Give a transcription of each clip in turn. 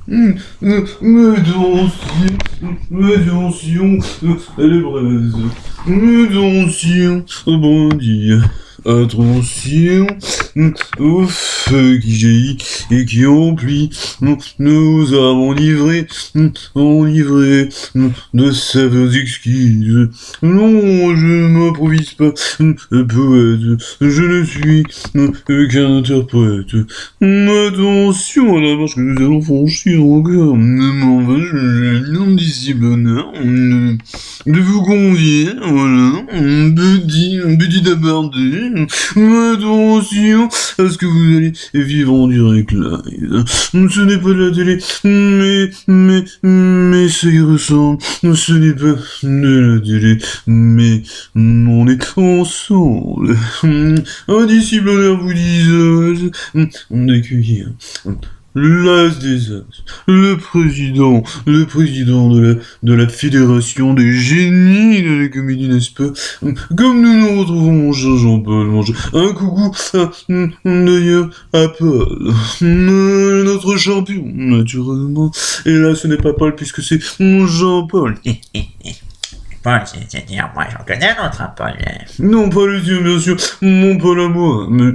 Attention, elle est braise. Attention, rebondir. Attention au feu qui jaillit et qui emplit. Nous avons enivré de saveurs exquises. Non, je m'improvise pas poète, je ne suis qu'un interprète. Attention à la marche que nous allons franchir encore. L'indicible honneur de vous convier, voilà, petit aparté. Attention à ce que vous allez vivre en direct live. Ce n'est pas de la télé, mais ça y ressemble. Ce n'est pas de la télé, mais on est ensemble. Indicible honneur vous disent d'accueillir l'as des as, le président de la fédération des génies de la comédie, n'est-ce pas? Comme nous nous retrouvons, mon cher Jean-Paul, un coucou d'ailleurs à Paul, notre champion, naturellement. Et là, ce n'est pas Paul puisque c'est mon Jean-Paul. Paul, c'est-à-dire, moi, j'en connais un autre, hein, Paul. Non, pas le tien, bien sûr, mon Paul à moi, mais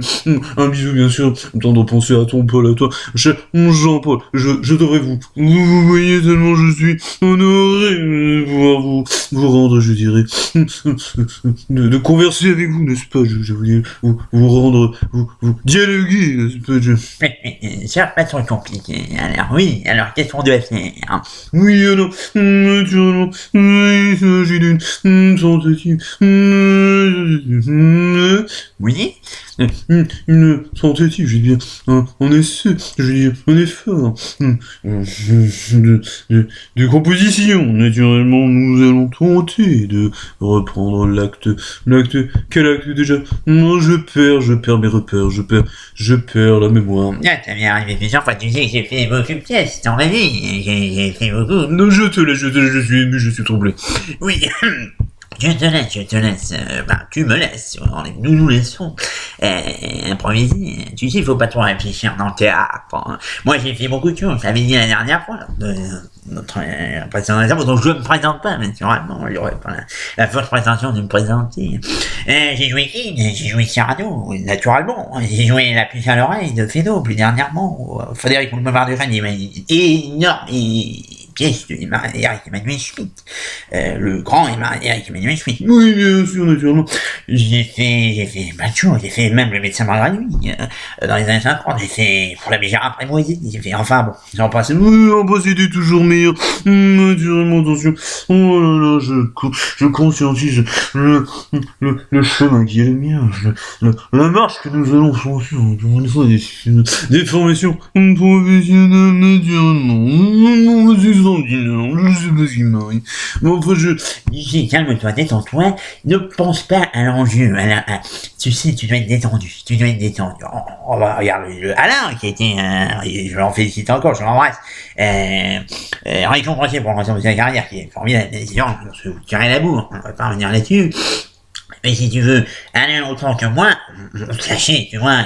un bisou, bien sûr, temps de penser à ton Paul à toi, cher Jean-Paul, je devrais vous voyez tellement je suis honoré de pouvoir vous rendre, je dirais, de converser avec vous, n'est-ce pas, je voulais vous rendre, vous dialoguer, n'est-ce pas, Ça va pas trop compliqué, alors oui, alors qu'est-ce qu'on doit faire, hein? Oui, alors, naturellement, il s'agit d'une tentative. Oui? Une tentative, je veux dire, un essai, je veux dire, un effort de composition. Naturellement, nous allons tenter de reprendre l'acte. Quel acte déjà? Non, je perds mes repères, je perds la mémoire. Ah, ça m'est arrivé plusieurs fois, tu sais que j'ai fait beaucoup de pièces, t'en rêvais, j'ai fait beaucoup. Non, je te laisse, je suis ému, je suis troublé. Oui, je te laisse, tu me laisses, nous laissons improviser. Tu sais, il faut pas trop réfléchir dans le théâtre. Hein. Moi, j'ai fait beaucoup de choses, je l'avais dit la dernière fois, notre présentation, donc je ne me présente pas, naturellement, il y aurait pas la fausse prétention de me présenter. J'ai joué qui? J'ai joué Cyrano, naturellement. J'ai joué La puce à l'oreille de Fédo, plus dernièrement. Frédéric Boulevard du Rennes, énorme pièce de Eric Emmanuel Schmitt. Le grand Eric Emmanuel Schmitt. Oui, bien sûr, naturellement. J'ai fait plein de choses. J'ai fait même Le médecin malgré lui, dans les années 50. J'ai fait pour la Bégère Prémoisine. J'ai fait, enfin bon, j'en passe. Oui, en bas, c'était toujours meilleur. Naturellement, attention. Oh là là, je conscientise le chemin qui est le mien. La marche que nous allons franchir. Encore une fois, des formations professionnelles, naturellement. Je sais pas ce qui m'arrive. Mais enfin, calme-toi, détends-toi, ne pense pas à l'enjeu, tu sais, tu dois être détendu. On va regarder le Alain, qui a été, je l'en félicite encore, je l'embrasse, récompensé pour l'ensemble de sa carrière, qui est formidable, les gens, on se tirer la bourre, on va pas revenir là-dessus. Mais si tu veux aller autant que moi, sachez, tu vois,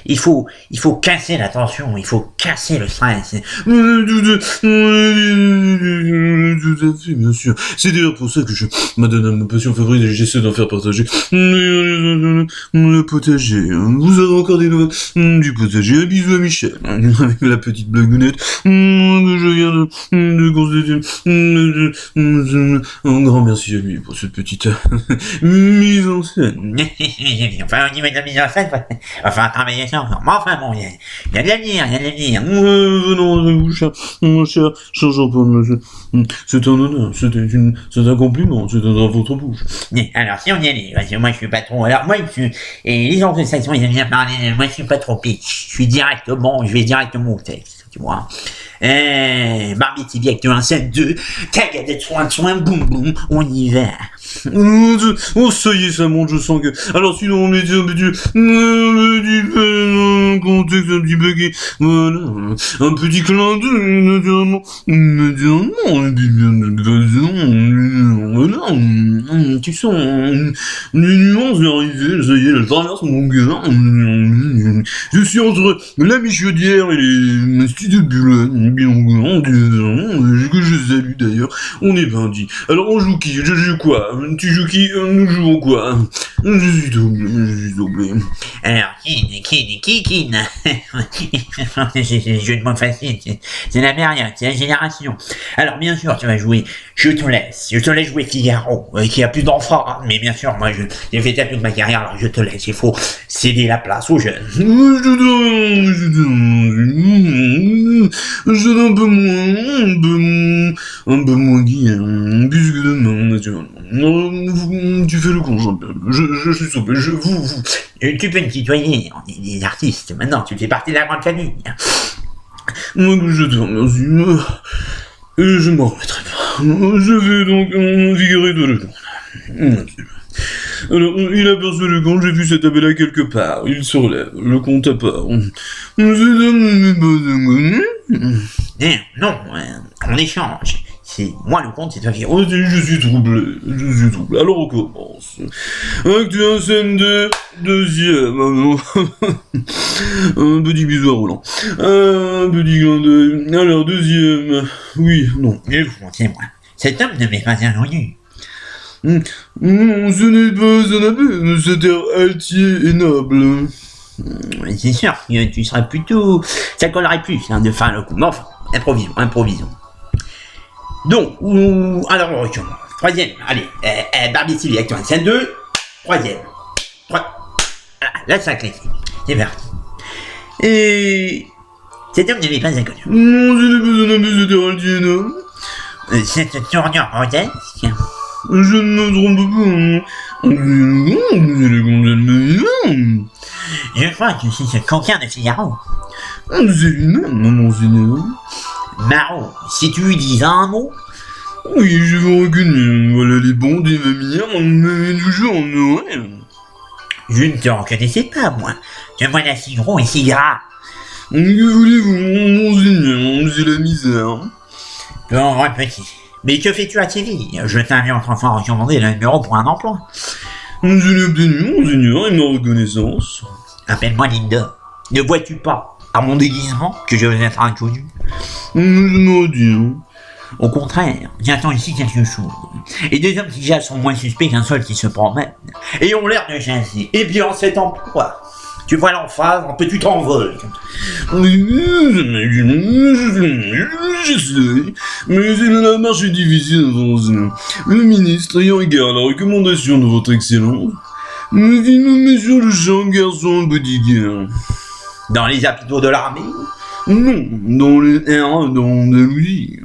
il faut casser la tension, il faut casser le stress. Tout à fait, bien sûr. C'est d'ailleurs pour ça que m'adonne à ma passion favorite et j'essaie d'en faire partager. Le potager. Vous avez encore des nouvelles du potager. Un bisou à Michel, avec la petite blagounette que je viens de constater. Un grand merci à lui pour cette petite mise en scène. Enfin, au niveau de la mise en scène, enfin, travailler ça encore. Mais enfin, bon, il y a de l'avenir. Venons de vous, mon cher Jean-Paul, monsieur. C'est un honneur, c'est un compliment, c'est dans votre bouche. Alors, si on y allait, parce que moi, je suis pas trop, et les anglo-saxons, ils aiment bien parler, moi, je suis pas trop pitch. Je vais directement au texte, tu vois. Barbie TV Actu 1, 7, 2, Cagadette, soin, boum, boum, on y va. Oh, ça y est, ça monte, je sens que... Alors, sinon, on me dit, contexte un petit peu qui... Voilà, un petit clin d'œil, naturellement, et puis bien de façon, voilà, tu sens les nuances arriver, ça y est, je traverse mon cœur, je suis entre la Michaudière et les studios de Boulogne, bien encore, que je salue d'ailleurs, on est bandits. Alors on joue qui? Je joue quoi? Tu joues qui? Nous jouons quoi? Je suis doublé. Alors, Kin. C'est le jeu de mots facile, c'est la période, c'est la génération. Alors, bien sûr, tu vas jouer, je te laisse jouer Figaro, qui a plus d'enfants, hein, mais bien sûr, moi, j'ai fait toute ma carrière, alors je te laisse, il faut céder la place aux jeunes. Je donne un peu moins gay, puisque demain, naturellement. Tu fais le con, Jean-Pierre. Je suis sauvé, vous. Tu peux me tutoyer, on est des artistes, maintenant, tu fais partie de la grande famille. Moi, je te remercie. Je m'en remettrai pas. Je vais donc virer de le Alors, il aperçoit le camp, j'ai vu cet abbé-là quelque part. Il se relève, le compte à part. Non, on échange. C'est moi le compte, c'est toi qui... Oh, je suis troublé. Alors on commence. Acte 1, scène 2, deuxième. Un petit bisou à Roland. Un petit clin d'œil. Alors, deuxième. Oui, non. C'est moi. Cet homme ne m'est pas inconnu. Ce n'est pas un abbé, cet air altier et noble. C'est sûr que tu serais plutôt... Ça collerait plus, hein, de faire le coup. Mais enfin, improvisons. Donc, alors on recommence. Troisième, allez, Barbicille avec toi. Scène 2, troisième. Là, ça claque. C'est parti. Cet homme ne m'est pas inconnu. Non, ce n'est pas un abbé, cet air altier et noble. Cette tournure grotesque... Je ne me trompe pas. Je crois que c'est ce coquin de Figaro. C'est lui-même, monseigneur. Marot, si tu lui dis un mot... Oui, je vous reconnais. Voilà les bons des mamilles, mais toujours en Noël. Je ne te reconnaissais pas, moi. Te voilà si gros et si gras. Que voulez-vous, monseigneur, c'est la misère. Pauvre petit. Mais que fais-tu à Séville? Je t'invite enfin à recommander le numéro pour un emploi. Je l'ai obtenu, monseigneur, et ma reconnaissance. Appelle-moi Linda. Ne vois-tu pas, à mon déguisement, que je vais être inconnu? Je m'en dis, hein. Au contraire, j'attends ici quelque chose. Et des hommes qui jadent sont moins suspects qu'un seul qui se promène. Et ont l'air de chasser. Et bien en cet emploi. Tu vois l'emphase, tu t'envoles. Je sais, mais la marche est difficile à avancer. Le ministre, ayant égard à la recommandation de votre excellence, me dit nommer sur le champ garçon bodyguard. Dans les hôpitaux de l'armée? Non, dans les R1 d'Andalousie.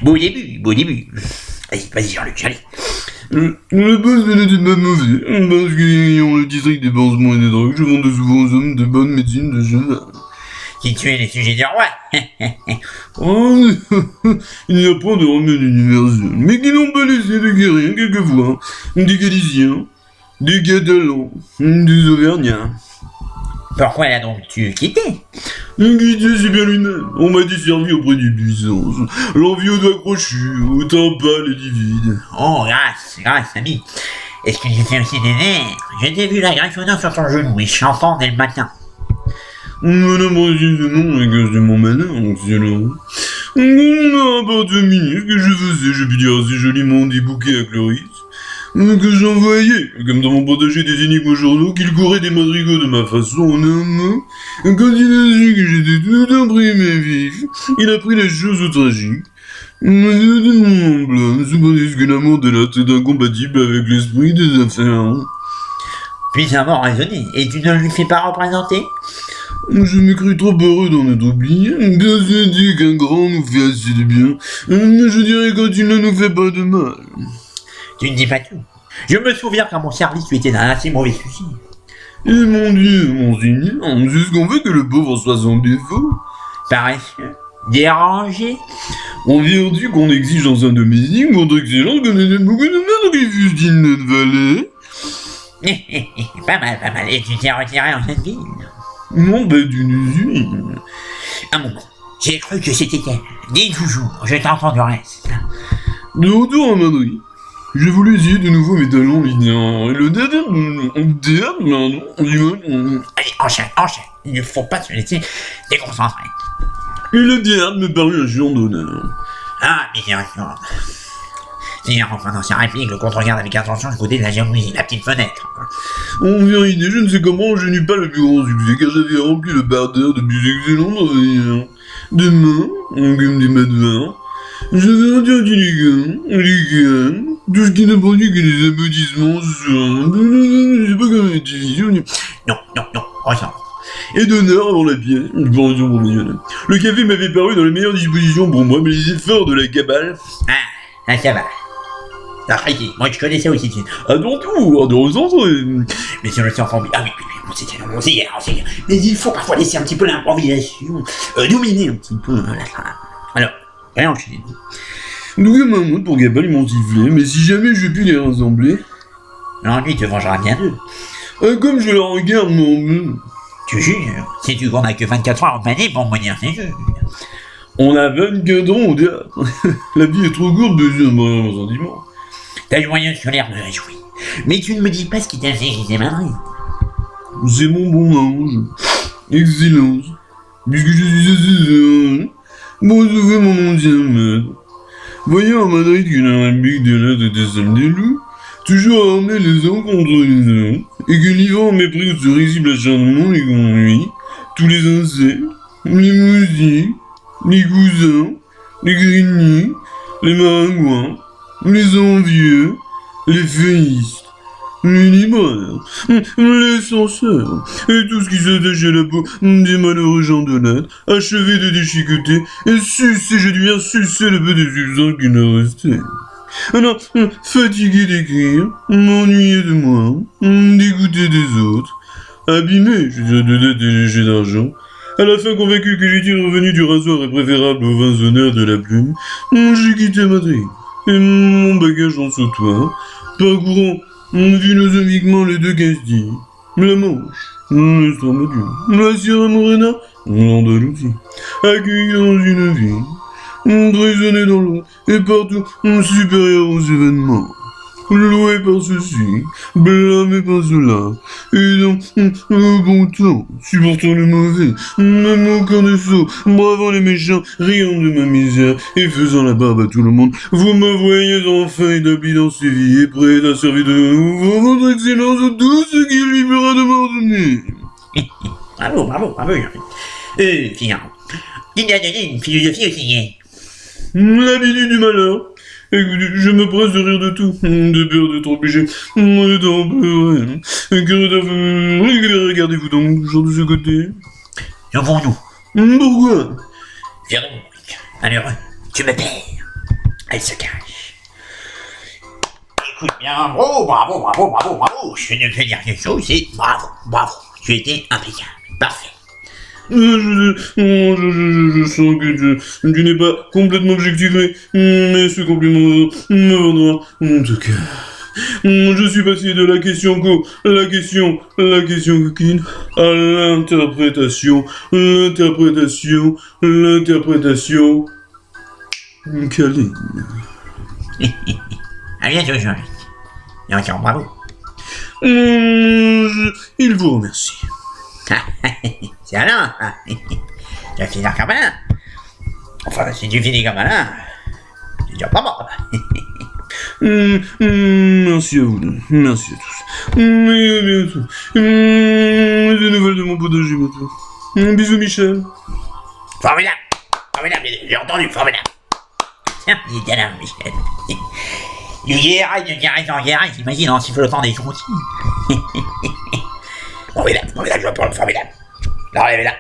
Beau début. Vas-y, Jean-Luc, allez. Le poste n'était pas mauvais, parce qu'ayant le district des pansements et des drogues, je vendais souvent aux hommes de bonne médecine de cheval. Qui tuait les sujets du roi? Oh, il n'y a pas de remède universel, mais qui n'ont pas laissé de guérir quelquefois des Galiciens, des Catalans, des Auvergnats. Pourquoi l'a donc tu quitté? Quitté, c'est bien lui-même. On m'a desservi auprès des puissances. L'envie aux doigts crochus, au teint pâle et livide. Oh, grâce, ami. Est-ce que j'ai fait aussi des nerfs? Je t'ai vu la griffonnant sur ton genou et chantant dès le matin. Madame précisément, et que c'est mon malin, excellent. On m'a rapporté au ministre que je faisais, je puis dire assez joliment, des bouquets à Cloris. Que j'envoyais, comme dans mon potager des énigmes aux journaux, qu'il courait des madrigaux de ma façon en un mot. Quand il a su que j'étais tout imprimé vif, il a pris les choses tragiques. Mon blanc, supposé que l'amour de l'autre est incompatible avec l'esprit des affaires. Puissamment raisonné, et tu ne lui fais pas représenter? Je m'écris trop heureux d'en être oublié, persuadé qu'un grand nous fait assez de bien, mais je dirais quand il ne nous fait pas de mal. Tu ne dis pas tout. Je me souviens qu'à mon service, tu étais d'un assez mauvais souci. Et mon Dieu, monseigneur, c'est ce qu'on veut que le pauvre soit sans défaut. Paresseux, dérangé. En vertu qu'on exige dans un domestique, votre excellence connaissait beaucoup de mères qui fussent dignes de valet. Pas mal, pas mal. Et tu t'es retiré en cette ville? Non, bah d'une usine. Un moment. J'ai cru que c'était elle. Dis toujours, je t'entends du reste. De retour à Madrid, j'ai voulu essayer de nouveau mes talents lydiens. Et le Allez, enchaîne, enchaîne. Il ne faut pas se laisser déconcentrer. me parut un jurement d'honneur. Ah, bien sûr. C'est enfin dans sa réplique, le contre-regarde avec attention du côté de la jalousie, la petite fenêtre. En vérité, je ne sais comment je n'eus pas le plus grand succès, car j'avais rempli le parterre de plus excellents travailleurs. Demain, comme des madevins, j'avais interdit les gars, tout ce qui ne produit que des aboutissements sur... Je sais pas comment dire. Non, non, non, ressens. Et d'honneur avant la pièce, une formation professionnelle. Le café m'avait paru dans les meilleures dispositions pour moi, mais les efforts de la cabale... Ah, ça va. Arrêtez, moi je connaissais aussi. À ton tour, de recentrer. Mais sur le sens formidable. Ah oui, on sait bien. Mais il faut parfois laisser un petit peu l'improvisation, dominer un petit peu la trame. Alors, rien enchaîner. Donc à ma mode pour Gabal, ils m'ont sifflé, mais si jamais je puis les rassembler... Non, lui, il te vengera bien d'eux. Comme je la regarde, mon... Tu jures, si tu qu'on a que 24 heures en panier pour me dire, c'est sûr. On a 24 ans au théâtre. La vie est trop courte de dire mon sentiment. Ta joyeuse solaire me réjouit. Mais tu ne me dis pas ce qui t'a fait quitter Madrid. C'est mon bon ange. Excellence. Puisque je suis assez bon, sauver mon ancien maître. Voyant à Madrid que la République de l'Est était celle des loups, toujours armés les uns contre les autres, et que livrant mépris ce risible acharnement les conduit, tous les insectes, les moustiques, les cousins, les grignoux, les maringouins, les envieux, les féistes, les libraires, les censeurs, et tout ce qui s'attache à la peau des malheureux gens de lettres, achevés de déchiqueter, et sucer, je dis bien sucer le peu de substance qui nous restait. Alors, fatigué d'écrire, m'ennuyé de moi, dégoûté des autres, abîmé, je dirais, de dettes et léger d'argent, à la fin convaincu que l'utile revenu du rasoir est préférable aux vains honneurs de la plume, j'ai quitté Madrid, et mon bagage en sautoir, parcourant philosophiquement les deux Castilles, la Manche, l'Extremadure, la Sierra Morena, l'Andalousie, accueilli dans une ville, emprisonné dans l'eau, et partout supérieur aux événements. Loué par ceci, blâmé par cela, et dans le bon temps, supportant le mauvais, me moquant des sots, bravant les méchants, riant de ma misère, et faisant la barbe à tout le monde, vous me voyez enfin établi dans ces vies, et prêt à servir de nouveau votre excellence tout ce qu'il lui plaira de m'ordonner. Bravo. Finalement. Tu t'as donné une philosophie aussi. L'habitude du malheur. Écoutez, je me presse de rire de tout, de peur d'être obligé d'en pleurer. Regardez-vous donc, toujours de ce côté. Sauvons-nous. Pourquoi? Viens donc, malheureux, tu me perds. Elle se cache. Écoute bien, bravo. Je ne peux dire quelque chose, c'est bravo. Tu étais impeccable. Parfait. Je sens que tu n'es pas complètement objectivé, mais ce compliment me vendra en tout cas. Je suis passé de la question coquine, à l'interprétation câline. À bientôt, Jean-Luc. Et encore bravo. Il vous remercie. C'est Alain. Tu vas finir comme Alain. Enfin, si tu finis comme Alain, c'est déjà pas mort. Merci à vous deux. Merci à tous. Et à bientôt. Des nouvelles de mon potager bientôt. Bisous Michel. Formidable, j'ai entendu, formidable. Tiens, il était là, Michel. Du guérail en guérail, t'imagines en sifflotant des jonquilles. Formidable, je vois pour le formidable. La relève est là.